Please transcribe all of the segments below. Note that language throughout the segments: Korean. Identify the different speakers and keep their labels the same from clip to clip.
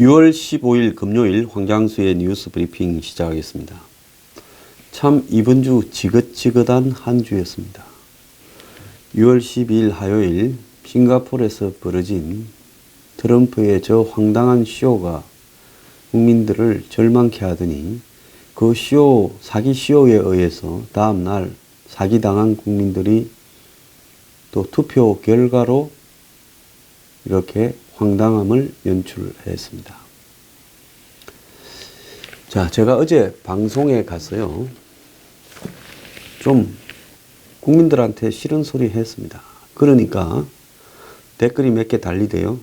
Speaker 1: 6월 15일 금요일 황장수의 뉴스 브리핑 시작하겠습니다. 참 이번 주 지긋지긋한 한 주였습니다. 6월 12일 화요일 싱가포르에서 벌어진 트럼프의 저 황당한 쇼가 국민들을 절망케 하더니 그 사기 쇼에 의해서 다음날 사기당한 국민들이 또 투표 결과로 이렇게 황당함을 연출했습니다. 자, 제가 어제 방송에 갔어요. 좀 국민들한테 싫은 소리 했습니다. 그러니까 댓글이 몇 개 달리대요.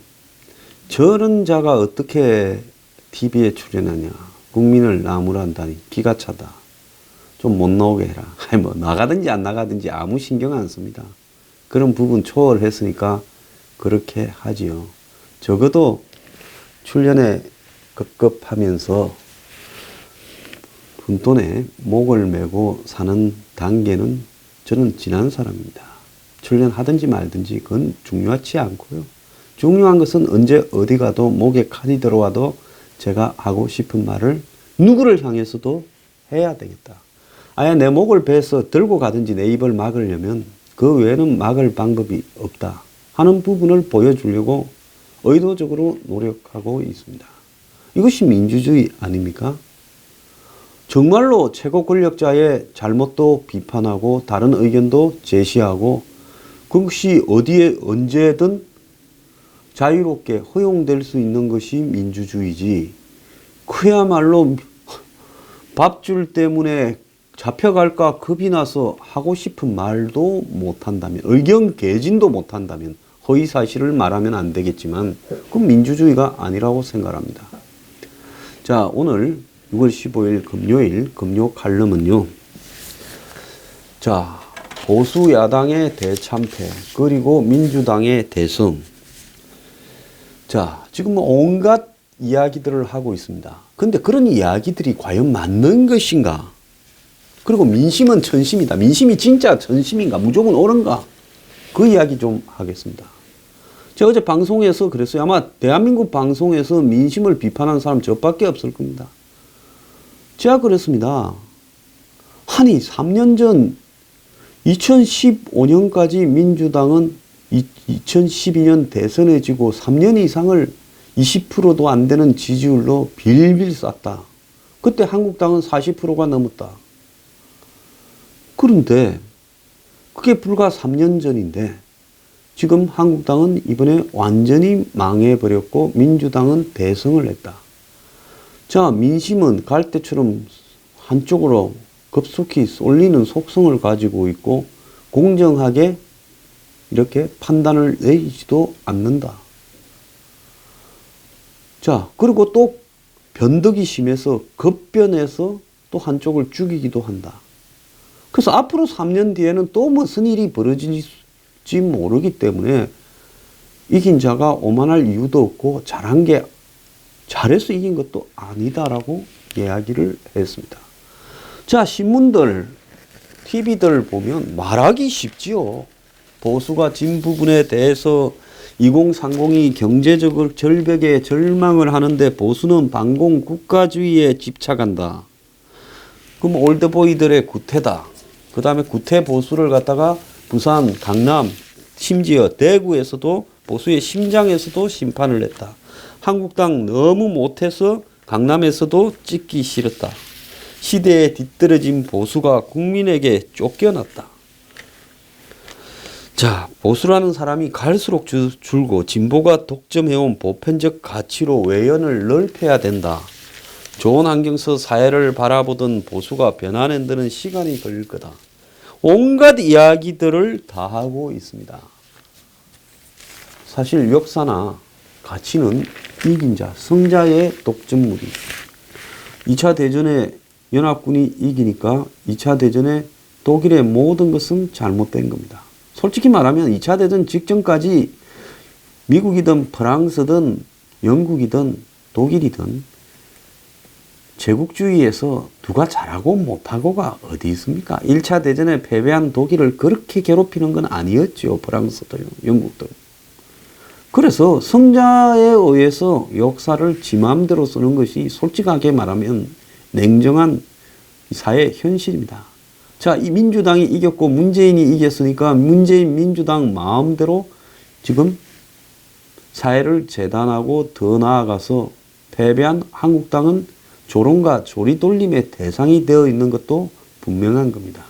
Speaker 1: 저런 자가 어떻게 TV에 출연하냐. 국민을 나무란다니 기가 차다. 좀 못 나오게 해라. 아니 뭐 나가든지 안 나가든지 아무 신경 안 씁니다. 그런 부분 초월했으니까 그렇게 하지요. 적어도 출연에 급급하면서 분돈에 목을 메고 사는 단계는 저는 지난 사람입니다. 출연하든지 말든지 그건 중요하지 않고요. 중요한 것은 언제 어디 가도 목에 칼이 들어와도 제가 하고 싶은 말을 누구를 향해서도 해야 되겠다. 아예 내 목을 베서 들고 가든지 내 입을 막으려면 그 외에는 막을 방법이 없다 하는 부분을 보여주려고 의도적으로 노력하고 있습니다. 이것이 민주주의 아닙니까? 정말로 최고 권력자의 잘못도 비판하고 다른 의견도 제시하고 그것이 어디에 언제든 자유롭게 허용될 수 있는 것이 민주주의지, 그야말로 밥줄 때문에 잡혀갈까 겁이 나서 하고 싶은 말도 못한다면, 의견 개진도 못한다면, 허위사실을 말하면 안 되겠지만 그건 민주주의가 아니라고 생각합니다. 자, 오늘 6월 15일 금요일 금요 칼럼은요. 자, 보수 야당의 대참패 그리고 민주당의 대승. 자, 지금 온갖 이야기들을 하고 있습니다. 근데 그런 이야기들이 과연 맞는 것인가? 그리고 민심은 천심이다. 민심이 진짜 천심인가? 무조건 옳은가? 그 이야기 좀 하겠습니다. 제가 어제 방송에서 그랬어요. 아마 대한민국 방송에서 민심을 비판하는 사람 저밖에 없을 겁니다. 제가 그랬습니다. 아니 3년 전 2015년까지 민주당은 2012년 대선에 지고 3년 이상을 20%도 안 되는 지지율로 빌빌 쌌다. 그때 한국당은 40%가 넘었다. 그런데 그게 불과 3년 전인데 지금 한국당은 이번에 완전히 망해버렸고 민주당은 대승을 했다. 자, 민심은 갈대처럼 한쪽으로 급속히 쏠리는 속성을 가지고 있고 공정하게 이렇게 판단을 내리지도 않는다. 자, 그리고 또 변덕이 심해서 급변해서 또 한쪽을 죽이기도 한다. 그래서 앞으로 3년 뒤에는 또 무슨 일이 벌어질지 모르기 때문에 이긴 자가 오만할 이유도 없고 잘해서 이긴 것도 아니다라고 이야기를 했습니다. 자, 신문들, TV들 보면 말하기 쉽지요. 보수가 진 부분에 대해서 2030이 경제적 절벽에 절망을 하는데 보수는 반공 국가주의에 집착한다. 그럼 올드보이들의 구태다. 그 다음에 구태 보수를 갖다가 부산, 강남, 심지어 대구에서도 보수의 심장에서도 심판을 했다. 한국당 너무 못해서 강남에서도 찍기 싫었다. 시대에 뒤떨어진 보수가 국민에게 쫓겨났다. 자, 보수라는 사람이 갈수록 줄고 진보가 독점해온 보편적 가치로 외연을 넓혀야 된다. 좋은 환경에서 사회를 바라보던 보수가 변화하는 데는 시간이 걸릴 거다. 온갖 이야기들을 다 하고 있습니다. 사실 역사나 가치는 이긴 자, 승자의 독점물이. 2차 대전에 연합군이 이기니까 2차 대전에 독일의 모든 것은 잘못된 겁니다. 솔직히 말하면 2차 대전 직전까지 미국이든 프랑스든 영국이든 독일이든 제국주의에서 누가 잘하고 못하고가 어디 있습니까? 1차 대전에 패배한 독일을 그렇게 괴롭히는 건 아니었죠. 프랑스도요, 영국도. 그래서 성자에 의해서 역사를 지 마음대로 쓰는 것이 솔직하게 말하면 냉정한 사회 현실입니다. 자, 이 민주당이 이겼고 문재인이 이겼으니까 문재인 민주당 마음대로 지금 사회를 재단하고 더 나아가서 패배한 한국당은 조롱과 조리돌림의 대상이 되어 있는 것도 분명한 겁니다.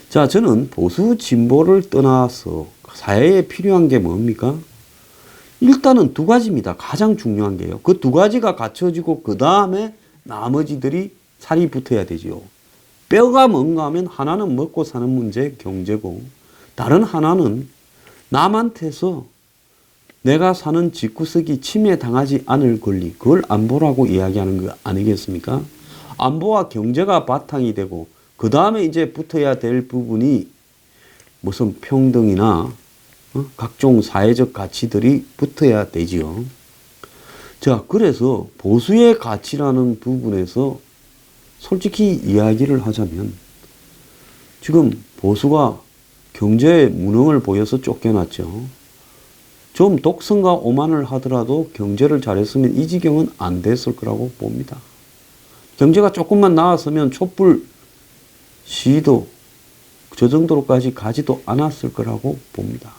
Speaker 1: 자, 저는 보수 진보를 떠나서 사회에 필요한 게 뭡니까? 일단은 두 가지입니다. 가장 중요한 게요. 그 두 가지가 갖춰지고 그 다음에 나머지들이 살이 붙어야 되지요. 뼈가 뭔가 하면 하나는 먹고 사는 문제, 경제고, 다른 하나는 남한테서 내가 사는 집구석이 침해당하지 않을 권리, 그걸 안보라고 이야기하는 거 아니겠습니까? 안보와 경제가 바탕이 되고 그 다음에 이제 붙어야 될 부분이 무슨 평등이나 각종 사회적 가치들이 붙어야 되지요. 자, 그래서 보수의 가치라는 부분에서 솔직히 이야기를 하자면 지금 보수가 경제의 무능을 보여서 쫓겨났죠. 좀 독선과 오만을 하더라도 경제를 잘했으면 이 지경은 안 됐을 거라고 봅니다. 경제가 조금만 나았으면 촛불 시위도 저 정도로까지 가지도 않았을 거라고 봅니다.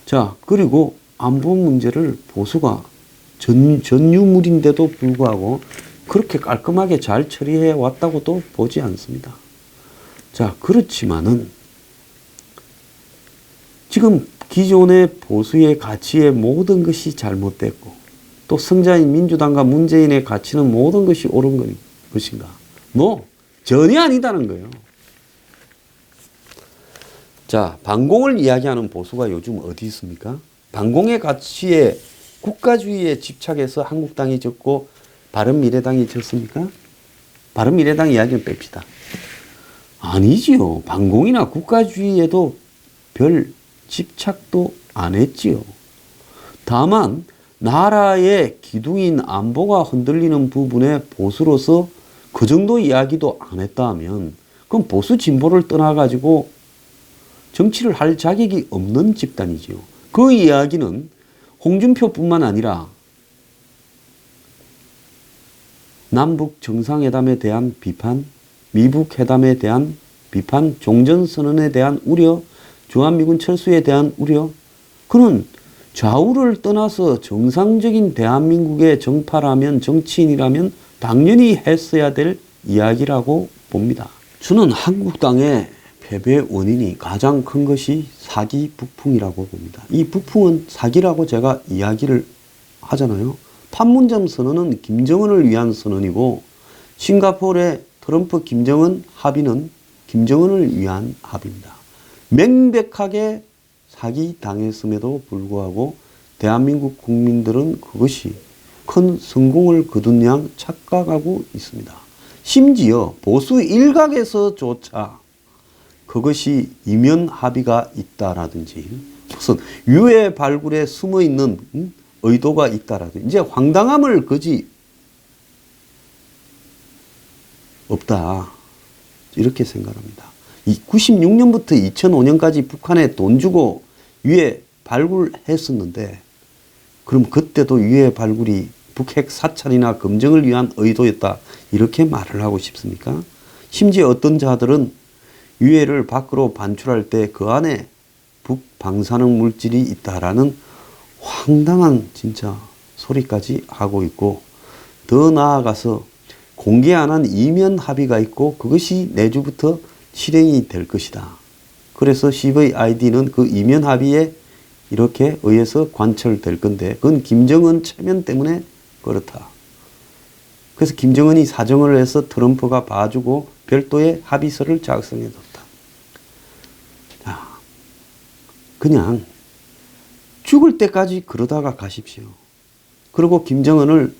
Speaker 1: 자, 그리고 안보 문제를 보수가 전유물인데도 불구하고 그렇게 깔끔하게 잘 처리해 왔다고도 보지 않습니다. 자, 그렇지만은 지금 기존의 보수의 가치의 모든 것이 잘못됐고 또 성자인 민주당과 문재인의 가치는 모든 것이 옳은 것인가? 전혀 아니다는 거예요. 자, 반공을 이야기하는 보수가 요즘 어디 있습니까? 반공의 가치에 국가주의에 집착해서 한국당이 졌고 바른미래당이 졌습니까? 바른미래당 이야기는 뺍시다. 아니지요. 반공이나 국가주의에도 별 집착도 안 했지요. 다만 나라의 기둥인 안보가 흔들리는 부분에 보수로서 그 정도 이야기도 안 했다 하면 그럼 보수 진보를 떠나가지고 정치를 할 자격이 없는 집단이지요. 그 이야기는 홍준표뿐만 아니라 남북 정상회담에 대한 비판, 미북 회담에 대한 비판, 종전선언에 대한 우려, 주한미군 철수에 대한 우려, 그는 좌우를 떠나서 정상적인 대한민국의 정파라면 정치인이라면 당연히 했어야 될 이야기라고 봅니다. 저는 한국당의 패배 원인이 가장 큰 것이 사기 북풍이라고 봅니다. 이 북풍은 사기라고 제가 이야기를 하잖아요. 판문점 선언은 김정은을 위한 선언이고 싱가포르의 트럼프 김정은 합의는 김정은을 위한 합의입니다. 명백하게 사기 당했음에도 불구하고 대한민국 국민들은 그것이 큰 성공을 거둔 양 착각하고 있습니다. 심지어 보수 일각에서조차 그것이 이면 합의가 있다라든지 무슨 유해 발굴에 숨어있는 의도가 있다라든지 이제 황당함을 거지 없다 이렇게 생각합니다. 이 96년부터 2005년까지 북한에 돈 주고 유해 발굴했었는데 그럼 그때도 유해 발굴이 북핵 사찰이나 검증을 위한 의도였다 이렇게 말을 하고 싶습니까? 심지어 어떤 자들은 유해를 밖으로 반출할 때 그 안에 북방사능 물질이 있다라는 황당한 진짜 소리까지 하고 있고 더 나아가서 공개 안 한 이면 합의가 있고 그것이 내주부터 실행이 될 것이다. 그래서 CVID는 그 이면 합의에 이렇게 의해서 관철될 건데 그건 김정은 체면 때문에 그렇다. 그래서 김정은이 사정을 해서 트럼프가 봐주고 별도의 합의서를 작성해뒀다. 그냥 죽을 때까지 그러다가 가십시오. 그리고 김정은을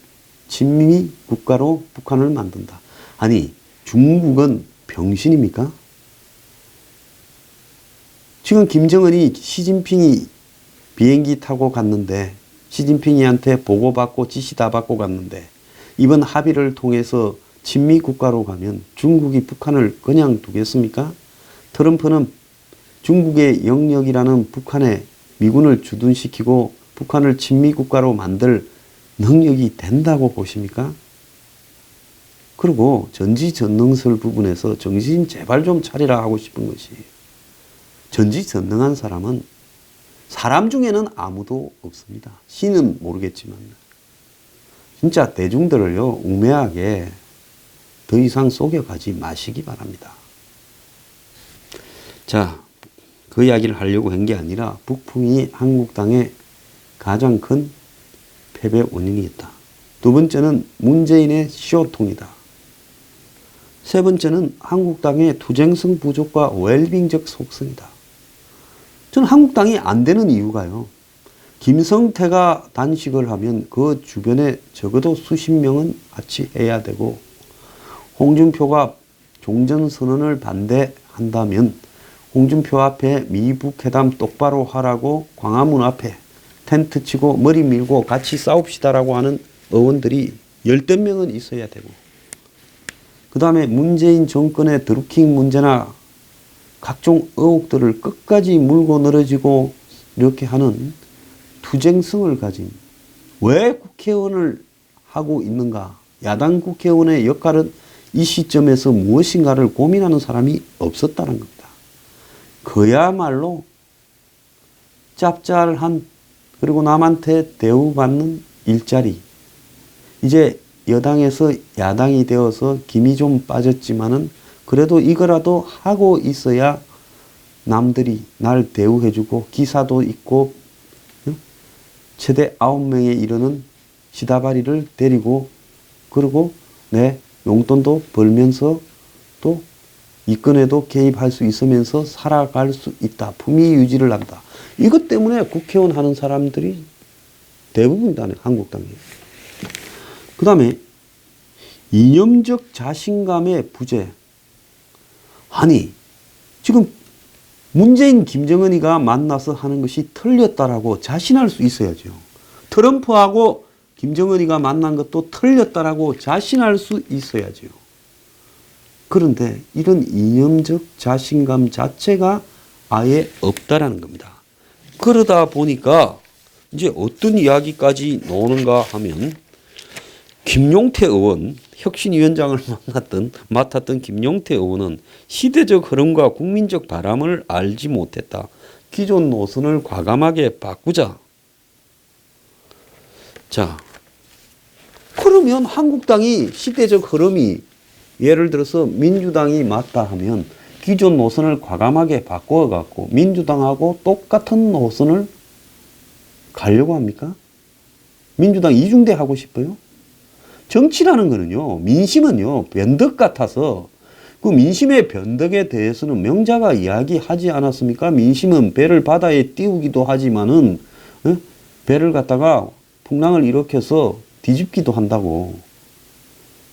Speaker 1: 친미 국가로 북한을 만든다. 아니 중국은 병신입니까? 지금 김정은이 시진핑이 비행기 타고 갔는데 시진핑이한테 보고받고 지시 다 받고 갔는데 이번 합의를 통해서 친미 국가로 가면 중국이 북한을 그냥 두겠습니까? 트럼프는 중국의 영역이라는 북한의 미군을 주둔시키고 북한을 친미국가로 만들 능력이 된다고 보십니까? 그리고 전지전능설 부분에서 정신 제발 좀 차리라 하고 싶은 것이, 전지전능한 사람은 사람 중에는 아무도 없습니다. 신은 모르겠지만 진짜 대중들을요 우매하게 더 이상 속여가지 마시기 바랍니다. 자, 그 이야기를 하려고 한 게 아니라 북풍이 한국당의 가장 큰 패배 원인이었다. 두 번째는 문재인의 쇼통이다. 세 번째는 한국당의 투쟁성 부족과 웰빙적 속성이다. 저는 한국당이 안 되는 이유가요, 김성태가 단식을 하면 그 주변에 적어도 수십 명은 같이 해야 되고, 홍준표가 종전선언을 반대한다면 홍준표 앞에 미북 회담 똑바로 하라고 광화문 앞에 텐트 치고 머리 밀고 같이 싸웁시다라고 하는 의원들이 열댓 명은 있어야 되고, 그 다음에 문재인 정권의 드루킹 문제나 각종 의혹들을 끝까지 물고 늘어지고 이렇게 하는 투쟁성을 가진, 왜 국회의원을 하고 있는가, 야당 국회의원의 역할은 이 시점에서 무엇인가를 고민하는 사람이 없었다는 겁니다. 그야말로 짭짤한, 그리고 남한테 대우받는 일자리, 이제 여당에서 야당이 되어서 김이 좀 빠졌지만은 그래도 이거라도 하고 있어야 남들이 날 대우해주고 기사도 있고 최대 9명에 이르는 시다바리를 데리고, 그리고 내 용돈도 벌면서 또 이권에도 개입할 수 있으면서 살아갈 수 있다. 품위 유지를 한다. 이것 때문에 국회의원 하는 사람들이 대부분이다, 한국당에. 그 다음에 이념적 자신감의 부재. 아니, 지금 문재인, 김정은이가 만나서 하는 것이 틀렸다라고 자신할 수 있어야죠. 트럼프하고 김정은이가 만난 것도 틀렸다라고 자신할 수 있어야죠. 그런데 이런 이념적 자신감 자체가 아예 없다라는 겁니다. 그러다 보니까 이제 어떤 이야기까지 나오는가 하면, 김용태 의원, 혁신위원장을 맡았던 김용태 의원은 시대적 흐름과 국민적 바람을 알지 못했다. 기존 노선을 과감하게 바꾸자. 자, 그러면 한국당이 시대적 흐름이, 예를 들어서 민주당이 맞다 하면 기존 노선을 과감하게 바꿔갖고 민주당하고 똑같은 노선을 가려고 합니까? 민주당 이중대 하고 싶어요? 정치라는 거는요, 민심은요, 변덕 같아서 그 민심의 변덕에 대해서는 명자가 이야기하지 않았습니까? 민심은 배를 바다에 띄우기도 하지만은 배를 갖다가 풍랑을 일으켜서 뒤집기도 한다고.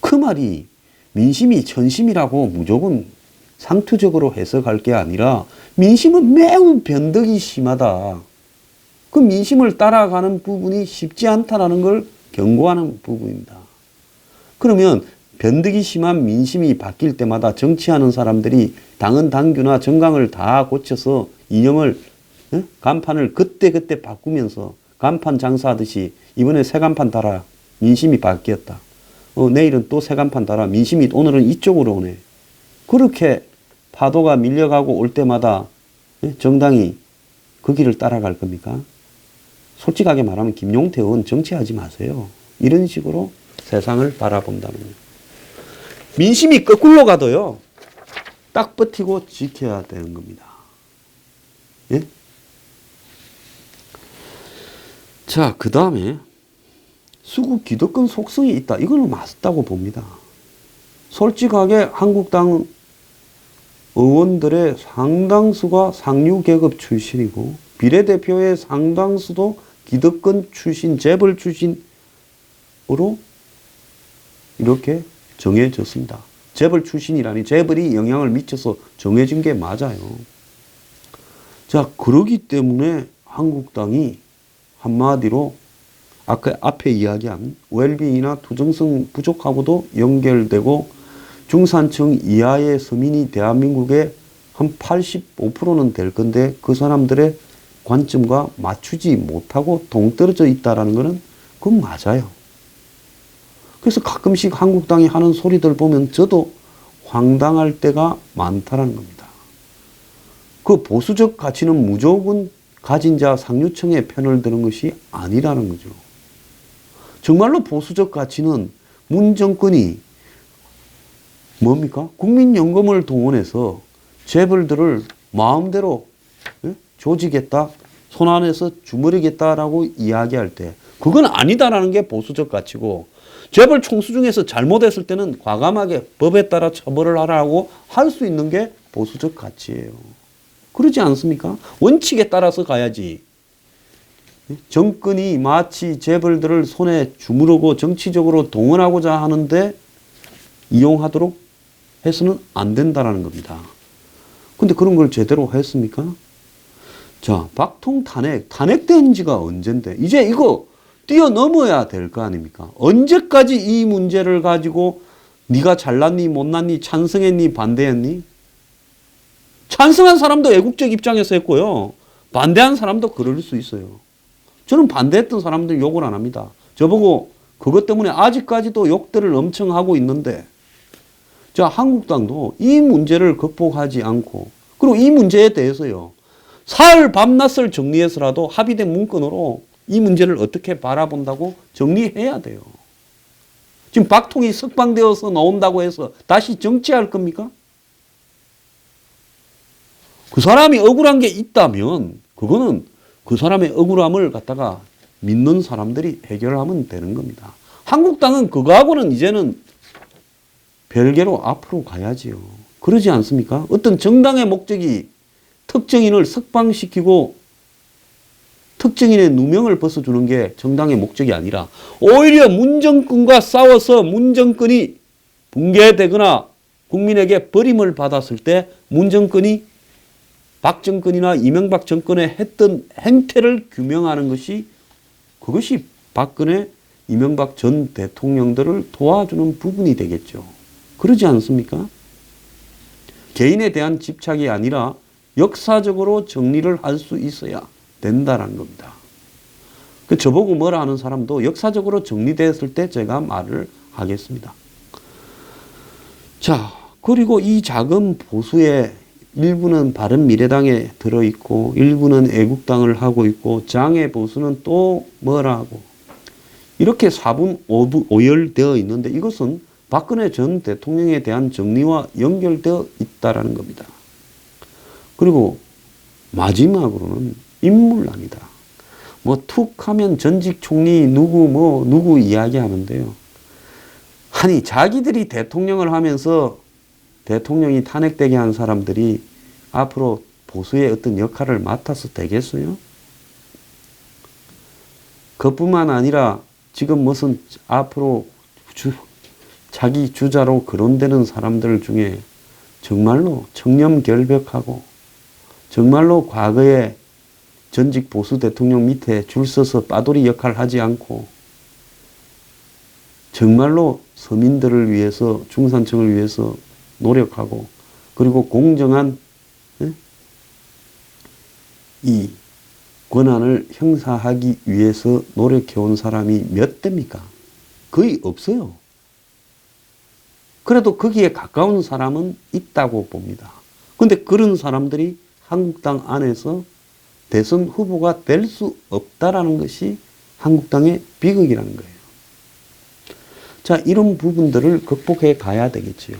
Speaker 1: 그 말이 민심이 천심이라고 무조건 상투적으로 해석할 게 아니라 민심은 매우 변덕이 심하다. 그 민심을 따라가는 부분이 쉽지 않다는 걸 경고하는 부분입니다. 그러면 변덕이 심한 민심이 바뀔 때마다 정치하는 사람들이 당은 당규나 정강을 다 고쳐서 이념을, 간판을 그때그때 바꾸면서 간판 장사하듯이 이번에 새 간판 달아, 민심이 바뀌었다. 내일은 또 새 간판 달아, 민심이 오늘은 이쪽으로 오네. 그렇게 파도가 밀려가고 올 때마다 정당이 그 길을 따라갈 겁니까? 솔직하게 말하면 김용태 의원 정치하지 마세요. 이런 식으로 세상을 바라본다는 거예요. 민심이 거꾸로 가도요, 딱 버티고 지켜야 되는 겁니다. 예? 자, 그 다음에 수구 기득권 속성이 있다. 이걸 맞다고 봅니다. 솔직하게 한국당 의원들의 상당수가 상류계급 출신이고 비례대표의 상당수도 기득권 출신, 재벌 출신으로 이렇게 정해졌습니다. 재벌 출신이라니, 재벌이 영향을 미쳐서 정해진 게 맞아요. 자, 그러기 때문에 한국당이 한마디로 아까 앞에 이야기한 웰빙이나 투쟁성 부족하고도 연결되고, 중산층 이하의 서민이 대한민국의 한 85%는 될 건데 그 사람들의 관점과 맞추지 못하고 동떨어져 있다라는 것은 그건 맞아요. 그래서 가끔씩 한국당이 하는 소리들 보면 저도 황당할 때가 많다라는 겁니다. 그 보수적 가치는 무조건 가진 자 상류층의 편을 드는 것이 아니라는 거죠. 정말로 보수적 가치는 문 정권이 뭡니까? 국민연금을 동원해서 재벌들을 마음대로 조지겠다, 손안에서 주무르겠다라고 이야기할 때 그건 아니다라는 게 보수적 가치고, 재벌 총수 중에서 잘못했을 때는 과감하게 법에 따라 처벌을 하라고 할 수 있는 게 보수적 가치예요. 그러지 않습니까? 원칙에 따라서 가야지. 정권이 마치 재벌들을 손에 주무르고 정치적으로 동원하고자 하는데 이용하도록 해서는 안 된다는 겁니다. 근데 그런 걸 제대로 했습니까? 자, 박통 탄핵된 지가 언젠데 이제 이거 뛰어넘어야 될 거 아닙니까? 언제까지 이 문제를 가지고 네가 잘났니 못났니 찬성했니 반대했니? 찬성한 사람도 애국적 입장에서 했고요. 반대한 사람도 그럴 수 있어요. 저는 반대했던 사람들 욕을 안 합니다. 저보고 그것 때문에 아직까지도 욕들을 엄청 하고 있는데, 자, 한국당도 이 문제를 극복하지 않고, 그리고 이 문제에 대해서요, 사흘 밤낮을 정리해서라도 합의된 문건으로 이 문제를 어떻게 바라본다고 정리해야 돼요. 지금 박통이 석방되어서 나온다고 해서 다시 정치할 겁니까? 그 사람이 억울한 게 있다면 그거는 그 사람의 억울함을 갖다가 믿는 사람들이 해결하면 되는 겁니다. 한국당은 그거하고는 이제는 별개로 앞으로 가야지요. 그러지 않습니까? 어떤 정당의 목적이 특정인을 석방시키고 특정인의 누명을 벗어주는 게 정당의 목적이 아니라 오히려 문정권과 싸워서 문정권이 붕괴되거나 국민에게 버림을 받았을 때 문정권이 박정권이나 이명박 정권에 했던 행태를 규명하는 것이, 그것이 박근혜, 이명박 전 대통령들을 도와주는 부분이 되겠죠. 그러지 않습니까? 개인에 대한 집착이 아니라 역사적으로 정리를 할 수 있어야 된다는 겁니다. 저보고 뭐라 하는 사람도 역사적으로 정리됐을 때 제가 말을 하겠습니다. 자, 그리고 이 작은 보수의 일부는 바른미래당에 들어있고 일부는 애국당을 하고 있고 장애 보수는 또 뭐라 하고, 이렇게 4분 5열되어 있는데 이것은 박근혜 전 대통령에 대한 정리와 연결되어 있다는 겁니다. 그리고 마지막으로는 인물난이다. 뭐 툭 하면 전직 총리 누구 이야기하는데요. 아니, 자기들이 대통령을 하면서 대통령이 탄핵되게 한 사람들이 앞으로 보수의 어떤 역할을 맡아서 되겠어요? 그뿐만 아니라 지금 무슨 앞으로 자기 주자로 거론되는 사람들 중에 정말로 청렴결백하고 정말로 과거에 전직 보수 대통령 밑에 줄 서서 빠돌이 역할을 하지 않고 정말로 서민들을 위해서, 중산층을 위해서 노력하고, 그리고 공정한 이 권한을 행사하기 위해서 노력해온 사람이 몇 대입니까? 거의 없어요. 그래도 거기에 가까운 사람은 있다고 봅니다. 그런데 그런 사람들이 한국당 안에서 대선 후보가 될 수 없다라는 것이 한국당의 비극이라는 거예요. 자, 이런 부분들을 극복해 가야 되겠지요.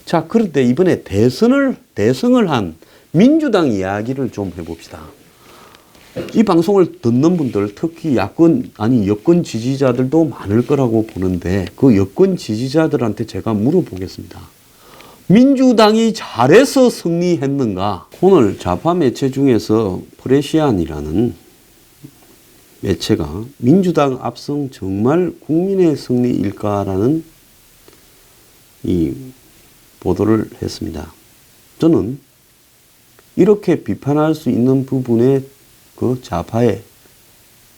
Speaker 1: 자, 그런데 이번에 대성을 한 민주당 이야기를 좀 해봅시다. 이 방송을 듣는 분들, 특히 여권 지지자들도 많을 거라고 보는데 그 여권 지지자들한테 제가 물어보겠습니다. 민주당이 잘해서 승리했는가? 오늘 좌파 매체 중에서 프레시안이라는 매체가 민주당 압승 정말 국민의 승리일까라는 이 보도를 했습니다. 저는 이렇게 비판할 수 있는 부분에 그 좌파의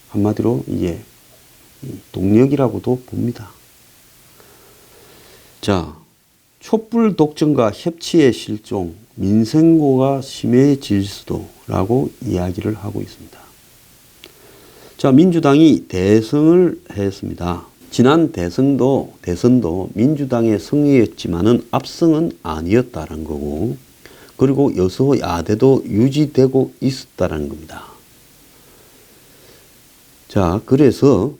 Speaker 1: 한마디로 이게 동력이라고도 봅니다. 자, 촛불 독점과 협치의 실종, 민생고가 심해질 수도라고 이야기를 하고 있습니다. 자, 민주당이 대승을 했습니다. 지난 대선도 민주당의 승리였지만은 압승은 아니었다는 거고, 그리고 여소야대도 유지되고 있었다는 겁니다. 자, 그래서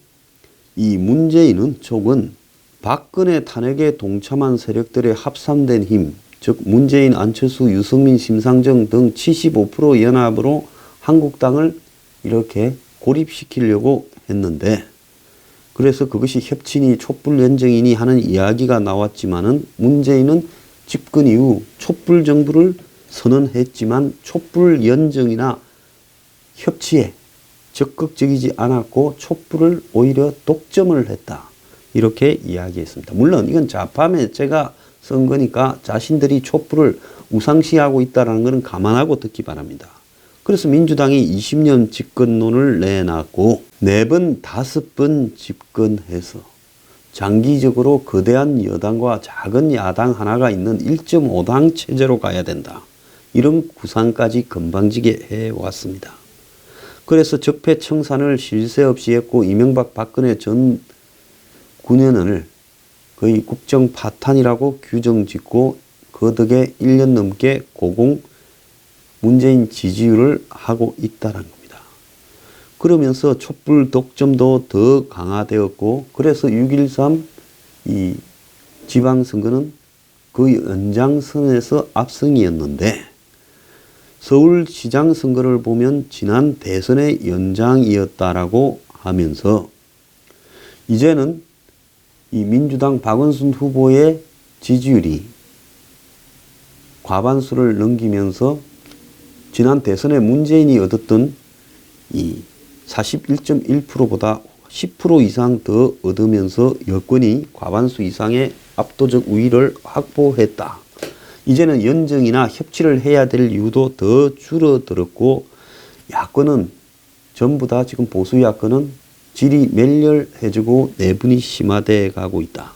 Speaker 1: 이 문재인은 쪽은 박근혜 탄핵에 동참한 세력들의 합산된 힘, 즉 문재인, 안철수, 유승민, 심상정 등 75% 연합으로 한국당을 이렇게 고립시키려고 했는데, 그래서 그것이 협친이 촛불연정이니 하는 이야기가 나왔지만은 문재인은 집권 이후 촛불정부를 선언했지만 촛불연정이나 협치에 적극적이지 않았고 촛불을 오히려 독점을 했다. 이렇게 이야기했습니다. 물론 이건 좌파 매체가 쓴 거니까 자신들이 촛불을 우상시하고 있다는 것은 감안하고 듣기 바랍니다. 그래서 민주당이 20년 집권론을 내놨고 4번, 5번 집권해서 장기적으로 거대한 여당과 작은 야당 하나가 있는 1.5당 체제로 가야 된다. 이런 구상까지 건방지게 해왔습니다. 그래서 적폐청산을 쉴 새 없이 했고 이명박 박근혜 전 9년을 거의 국정 파탄이라고 규정짓고 그 덕에 1년 넘게 고공 문재인 지지율을 하고 있다는 겁니다. 그러면서 촛불 독점도 더 강화되었고 그래서 6.13 이 지방선거는 그 연장선에서 압승이었는데 서울시장 선거를 보면 지난 대선의 연장이었다라고 하면서 이제는 이 민주당 박원순 후보의 지지율이 과반수를 넘기면서 지난 대선에 문재인이 얻었던 이 41.1%보다 10% 이상 더 얻으면서 여권이 과반수 이상의 압도적 우위를 확보했다. 이제는 연정이나 협치를 해야 될 이유도 더 줄어들었고 야권은 전부 다 지금 보수 야권은 질이 멸렬해지고 내분이 심화돼 가고 있다.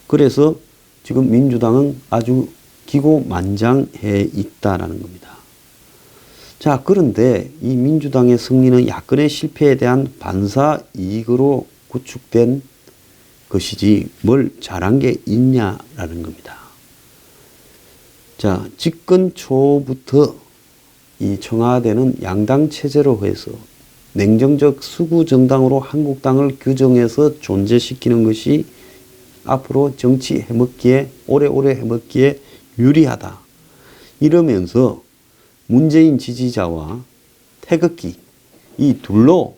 Speaker 1: 그래서 지금 민주당은 아주 기고만장해 있다라는 겁니다. 자, 그런데 이 민주당의 승리는 야권의 실패에 대한 반사 이익으로 구축된 것이지 뭘 잘한 게 있냐라는 겁니다. 자, 집권 초부터 이 청와대는 양당 체제로 해서 냉정적 수구 정당으로 한국당을 규정해서 존재시키는 것이 앞으로 정치 해먹기에 오래오래 해먹기에 유리하다. 이러면서 문재인 지지자와 태극기 이 둘로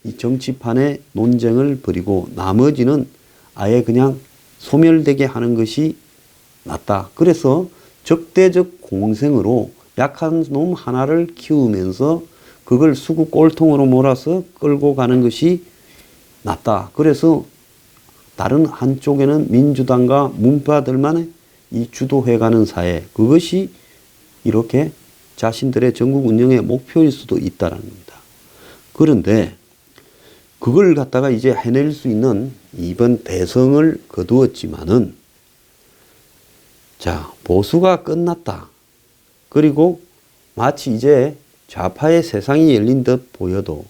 Speaker 1: 이 정치판의 논쟁을 벌이고 나머지는 아예 그냥 소멸되게 하는 것이 낫다. 그래서 적대적 공생으로 약한 놈 하나를 키우면서 그걸 수구 꼴통으로 몰아서 끌고 가는 것이 낫다. 그래서 다른 한쪽에는 민주당과 문파들만의 이 주도해가는 사회, 그것이 이렇게 자신들의 전국 운영의 목표일 수도 있다는 겁니다. 그런데 그걸 갖다가 이제 해낼 수 있는 이번 대선을 거두었지만은 자, 보수가 끝났다. 그리고 마치 이제 좌파의 세상이 열린 듯 보여도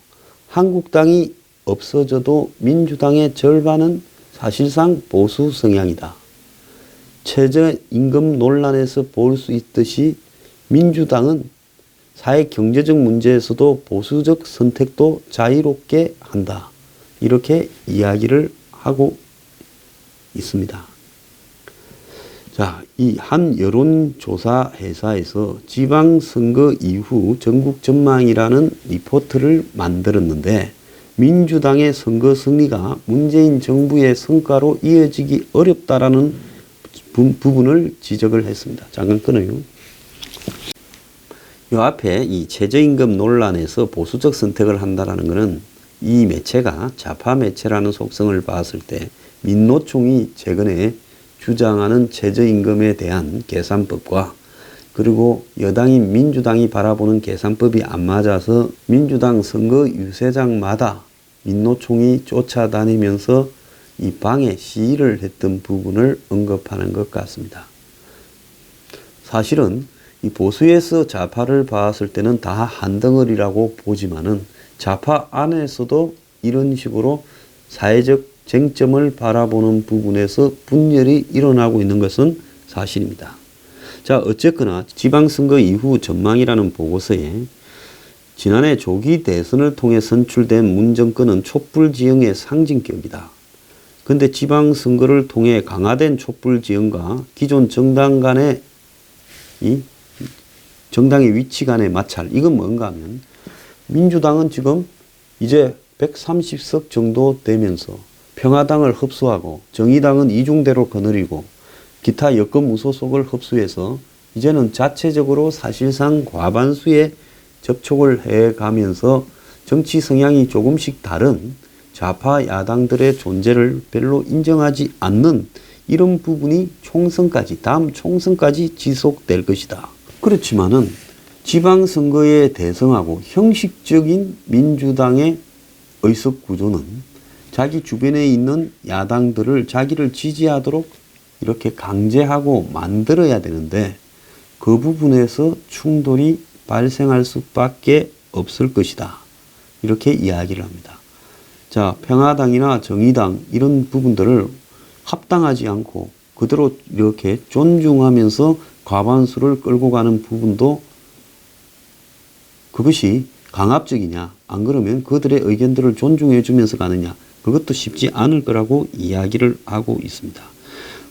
Speaker 1: 한국당이 없어져도 민주당의 절반은 사실상 보수 성향이다. 최저임금 논란에서 볼 수 있듯이 민주당은 사회 경제적 문제에서도 보수적 선택도 자유롭게 한다. 이렇게 이야기를 하고 있습니다. 자, 이 한 여론조사 회사에서 지방선거 이후 전국 전망이라는 리포트를 만들었는데 민주당의 선거 승리가 문재인 정부의 성과로 이어지기 어렵다라는 부분을 지적을 했습니다. 잠깐 끊어요. 요 앞에 이 최저임금 논란에서 보수적 선택을 한다라는 것은 이 매체가 좌파 매체라는 속성을 봤을 때 민노총이 최근에 주장하는 최저임금에 대한 계산법과 그리고 여당인 민주당이 바라보는 계산법이 안 맞아서 민주당 선거 유세장마다 민노총이 쫓아다니면서 이 방해 시위를 했던 부분을 언급하는 것 같습니다. 사실은 이 보수에서 좌파를 봤을 때는 다 한덩어리라고 보지만은 좌파 안에서도 이런 식으로 사회적 쟁점을 바라보는 부분에서 분열이 일어나고 있는 것은 사실입니다. 자, 어쨌거나 지방선거 이후 전망이라는 보고서에 지난해 조기 대선을 통해 선출된 문 정권은 촛불 지형의 상징격이다. 그런데 지방선거를 통해 강화된 촛불 지형과 기존 정당 간의 정당의 위치 간의 마찰, 이건 뭔가 하면 민주당은 지금 이제 130석 정도 되면서 평화당을 흡수하고 정의당은 이중대로 거느리고 기타 여권 무소속을 흡수해서 이제는 자체적으로 사실상 과반수에 접촉을 해가면서 정치 성향이 조금씩 다른 좌파 야당들의 존재를 별로 인정하지 않는 이런 부분이 총선까지, 다음 총선까지 지속될 것이다. 그렇지만은 지방선거에 대성하고 형식적인 민주당의 의석 구조는 자기 주변에 있는 야당들을 자기를 지지하도록 이렇게 강제하고 만들어야 되는데 그 부분에서 충돌이 발생할 수밖에 없을 것이다. 이렇게 이야기를 합니다. 자, 평화당이나 정의당 이런 부분들을 합당하지 않고 그대로 이렇게 존중하면서 과반수를 끌고 가는 부분도 그것이 강압적이냐, 안 그러면 그들의 의견들을 존중해 주면서 가느냐, 그것도 쉽지 않을 거라고 이야기를 하고 있습니다.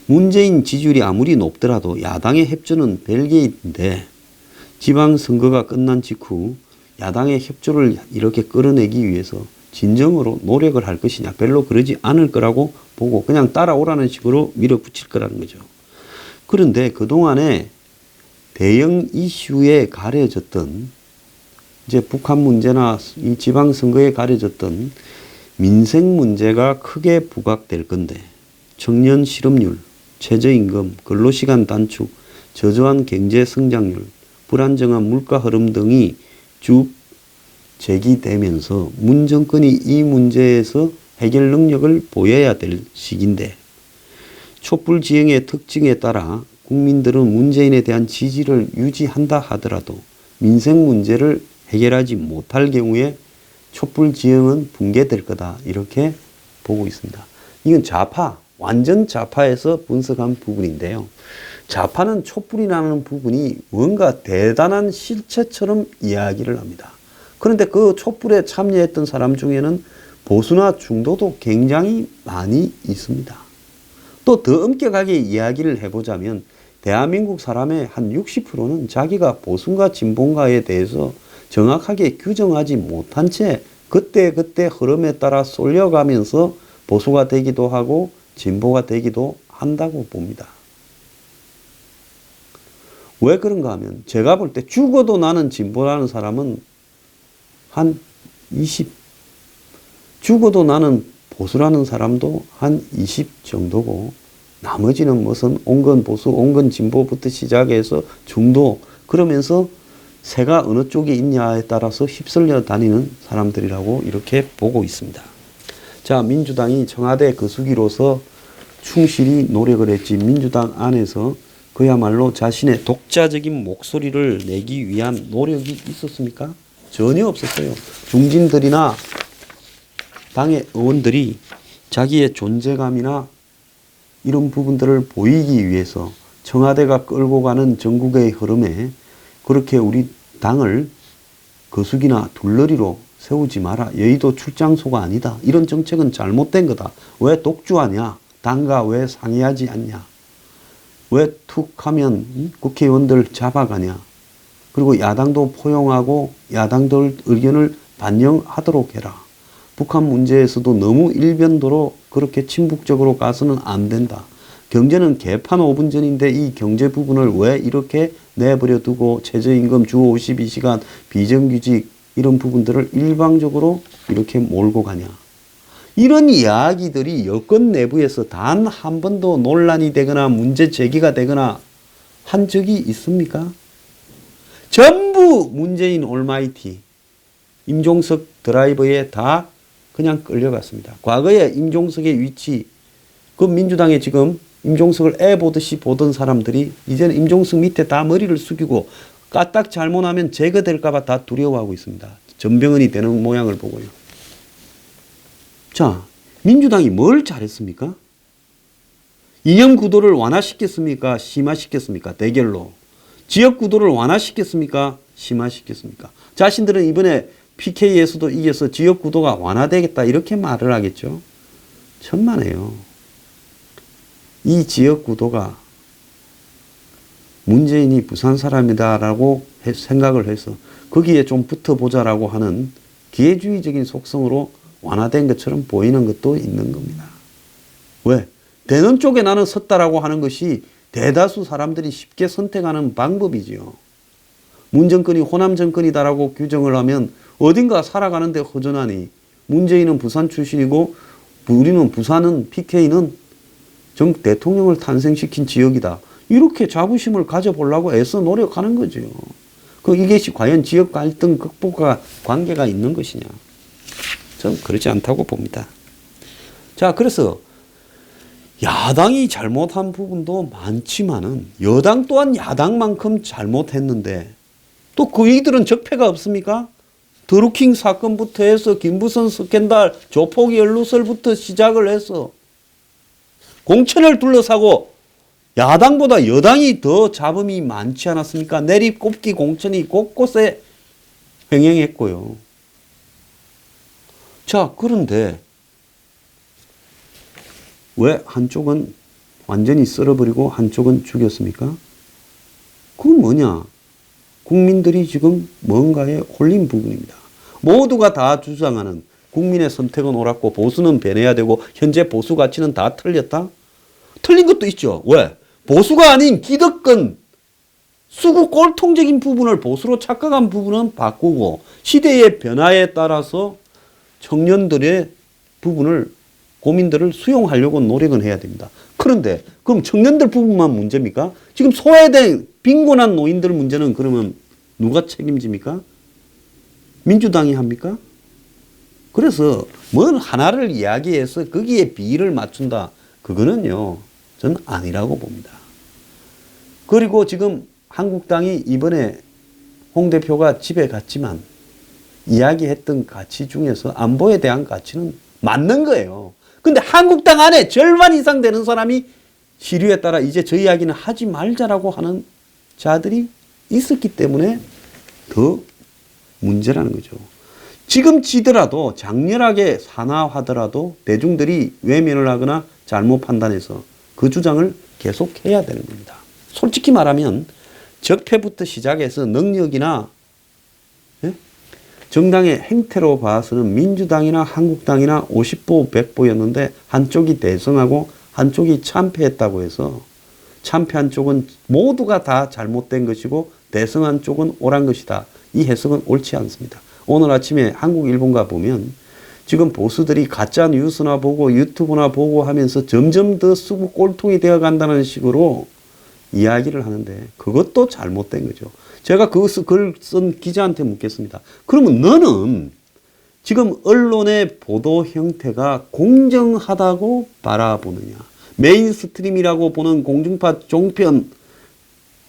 Speaker 1: 문재인 지지율이 아무리 높더라도 야당의 협조는 별개인데 지방선거가 끝난 직후 야당의 협조를 이렇게 끌어내기 위해서 진정으로 노력을 할 것이냐, 별로 그러지 않을 거라고 보고 그냥 따라오라는 식으로 밀어붙일 거라는 거죠. 그런데 그동안에 대형 이슈에 가려졌던 이제 북한 문제나 이 지방선거에 가려졌던 민생 문제가 크게 부각될 건데 청년 실업률, 최저임금, 근로시간 단축, 저조한 경제 성장률, 불안정한 물가 흐름 등이 쭉 제기되면서 문 정권이 이 문제에서 해결 능력을 보여야 될 시기인데 촛불 지형의 특징에 따라 국민들은 문재인에 대한 지지를 유지한다 하더라도 민생 문제를 해결하지 못할 경우에 촛불 지형은 붕괴될 거다. 이렇게 보고 있습니다. 이건 좌파, 완전 좌파에서 분석한 부분인데요. 좌파는 촛불이라는 부분이 뭔가 대단한 실체처럼 이야기를 합니다. 그런데 그 촛불에 참여했던 사람 중에는 보수나 중도도 굉장히 많이 있습니다. 또 더 엄격하게 이야기를 해보자면 대한민국 사람의 한 60%는 자기가 보수인가 진보인가에 대해서 정확하게 규정하지 못한 채 그때그때 흐름에 따라 쏠려가면서 보수가 되기도 하고 진보가 되기도 한다고 봅니다. 왜 그런가 하면 제가 볼 때 죽어도 나는 진보라는 사람은 한 20, 죽어도 나는 보수라는 사람도 한 20 정도고 나머지는 무슨 온건 보수, 온건 진보부터 시작해서 중도 그러면서 새가 어느 쪽에 있냐에 따라서 휩쓸려 다니는 사람들이라고 이렇게 보고 있습니다. 자, 민주당이 청와대 거수기로서 충실히 노력을 했지 민주당 안에서 그야말로 자신의 독자적인 목소리를 내기 위한 노력이 있었습니까? 전혀 없었어요. 중진들이나 당의 의원들이 자기의 존재감이나 이런 부분들을 보이기 위해서 청와대가 끌고 가는 전국의 흐름에 그렇게 우리 당을 거수기나 둘러리로 세우지 마라. 여의도 출장소가 아니다. 이런 정책은 잘못된 거다. 왜 독주하냐? 당과 왜 상의하지 않냐? 왜 툭 하면 국회의원들 잡아가냐? 그리고 야당도 포용하고 야당들 의견을 반영하도록 해라. 북한 문제에서도 너무 일변도로 그렇게 친북적으로 가서는 안 된다. 경제는 개판 5분 전인데 이 경제 부분을 왜 이렇게 내버려 두고 최저임금 주 52시간 비정규직 이런 부분들을 일방적으로 이렇게 몰고 가냐. 이런 이야기들이 여권 내부에서 단 한 번도 논란이 되거나 문제 제기가 되거나 한 적이 있습니까? 전부 문재인 올마이티, 임종석 드라이버에 다 그냥 끌려갔습니다. 과거에 임종석의 위치, 그 민주당에 지금 임종석을 애 보듯이 보던 사람들이 이제는 임종석 밑에 다 머리를 숙이고 까딱 잘못하면 제거될까봐 다 두려워하고 있습니다. 전병헌이 되는 모양을 보고요. 자, 민주당이 뭘 잘했습니까? 이념 구도를 완화시켰습니까? 심화시켰습니까? 대결로. 지역 구도를 완화시켰습니까? 심화시켰습니까? 자신들은 이번에 PK에서도 이겨서 지역 구도가 완화되겠다 이렇게 말을 하겠죠. 천만에요. 이 지역 구도가 문재인이 부산 사람이다라고 생각을 해서 거기에 좀 붙어보자라고 하는 기회주의적인 속성으로 완화된 것처럼 보이는 것도 있는 겁니다. 왜? 되는 쪽에 나는 섰다라고 하는 것이 대다수 사람들이 쉽게 선택하는 방법이지요. 문 정권이 호남 정권이다라고 규정을 하면 어딘가 살아가는데 허전하니 문재인은 부산 출신이고 우리는 부산은 PK는 정 대통령을 탄생시킨 지역이다. 이렇게 자부심을 가져보려고 애써 노력하는 거죠. 이것이 과연 지역 갈등 극복과 관계가 있는 것이냐. 저는 그렇지 않다고 봅니다. 자, 그래서 야당이 잘못한 부분도 많지만은 여당 또한 야당만큼 잘못했는데 또 그이들은 적폐가 없습니까? 드루킹 사건부터 해서 김부선 스캔들, 조폭이 연루설부터 시작을 해서 공천을 둘러싸고 야당보다 여당이 더 잡음이 많지 않았습니까? 내리꼽기 공천이 곳곳에 횡행했고요. 자, 그런데 왜 한쪽은 완전히 썰어버리고 한쪽은 죽였습니까? 그건 뭐냐? 국민들이 지금 뭔가에 홀린 부분입니다. 모두가 다 주장하는 국민의 선택은 옳았고 보수는 변해야 되고 현재 보수 가치는 다 틀렸다? 틀린 것도 있죠. 왜? 보수가 아닌 기득권, 수구 꼴통적인 부분을 보수로 착각한 부분은 바꾸고 시대의 변화에 따라서 청년들의 부분을 고민들을 수용하려고 노력은 해야 됩니다. 그런데 그럼 청년들 부분만 문제입니까? 지금 소외된 빈곤한 노인들 문제는 그러면 누가 책임집니까? 민주당이 합니까? 그래서 뭘 하나를 이야기해서 거기에 비율을 맞춘다. 그거는요, 저는 아니라고 봅니다. 그리고 지금 한국당이 이번에 홍 대표가 집에 갔지만 이야기했던 가치 중에서 안보에 대한 가치는 맞는 거예요. 근데 한국당 안에 절반 이상 되는 사람이 시류에 따라 이제 저 이야기는 하지 말자라고 하는 자들이 있었기 때문에 더 문제라는 거죠. 지금 지더라도 장렬하게 산화하더라도 대중들이 외면을 하거나 잘못 판단해서 그 주장을 계속해야 되는 겁니다. 솔직히 말하면 적폐부터 시작해서 능력이나 정당의 행태로 봐서는 민주당이나 한국당이나 50보 100보였는데 한쪽이 대성하고 한쪽이 참패했다고 해서 참패한 쪽은 모두가 다 잘못된 것이고 대성한 쪽은 옳은 것이다. 이 해석은 옳지 않습니다. 오늘 아침에 한국일본가 보면 지금 보수들이 가짜 뉴스나 보고 유튜브나 보고 하면서 점점 더 수구 꼴통이 되어 간다는 식으로 이야기를 하는데 그것도 잘못된 거죠. 제가 그것을 글 쓴 기자한테 묻겠습니다. 그러면 너는 지금 언론의 보도 형태가 공정하다고 바라보느냐? 메인스트림이라고 보는 공중파 종편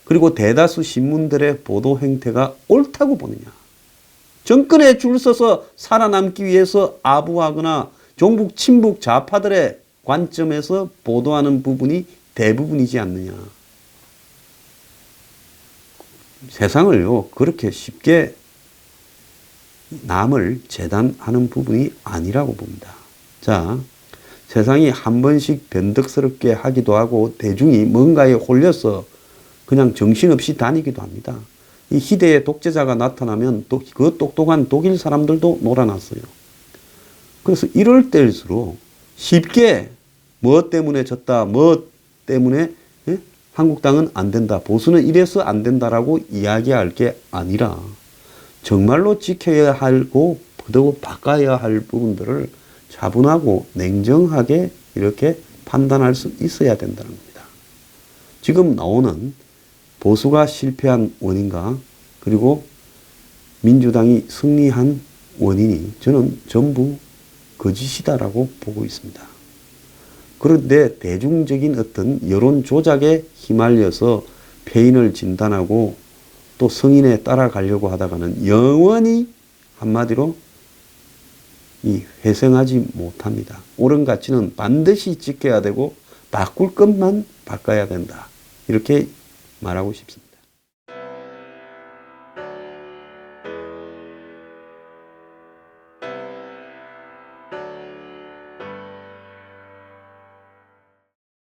Speaker 1: 그리고 대다수 신문들의 보도 형태가 옳다고 보느냐? 정권에 줄 서서 살아남기 위해서 아부하거나 종북 친북 좌파들의 관점에서 보도하는 부분이 대부분이지 않느냐? 세상을요 그렇게 쉽게 남을 재단하는 부분이 아니라고 봅니다. 자, 세상이 한 번씩 변덕스럽게 하기도 하고 대중이 뭔가에 홀려서 그냥 정신없이 다니기도 합니다. 이 희대의 독재자가 나타나면 또 그 똑똑한 독일 사람들도 놀아났어요. 그래서 이럴 때일수록 쉽게 뭐 때문에 졌다, 뭐 때문에 한국당은 안 된다, 보수는 이래서 안 된다라고 이야기할 게 아니라 정말로 지켜야 하고 그리고 바꿔야 할 부분들을 차분하고 냉정하게 이렇게 판단할 수 있어야 된다는 겁니다. 지금 나오는 보수가 실패한 원인과 그리고 민주당이 승리한 원인이 저는 전부 거짓이다라고 보고 있습니다. 그런데 대중적인 어떤 여론 조작에 휘말려서 폐인을 진단하고 또 성인에 따라가려고 하다가는 영원히 한마디로 이 회생하지 못합니다. 옳은 가치는 반드시 지켜야 되고 바꿀 것만 바꿔야 된다. 이렇게 말하고 싶습니다.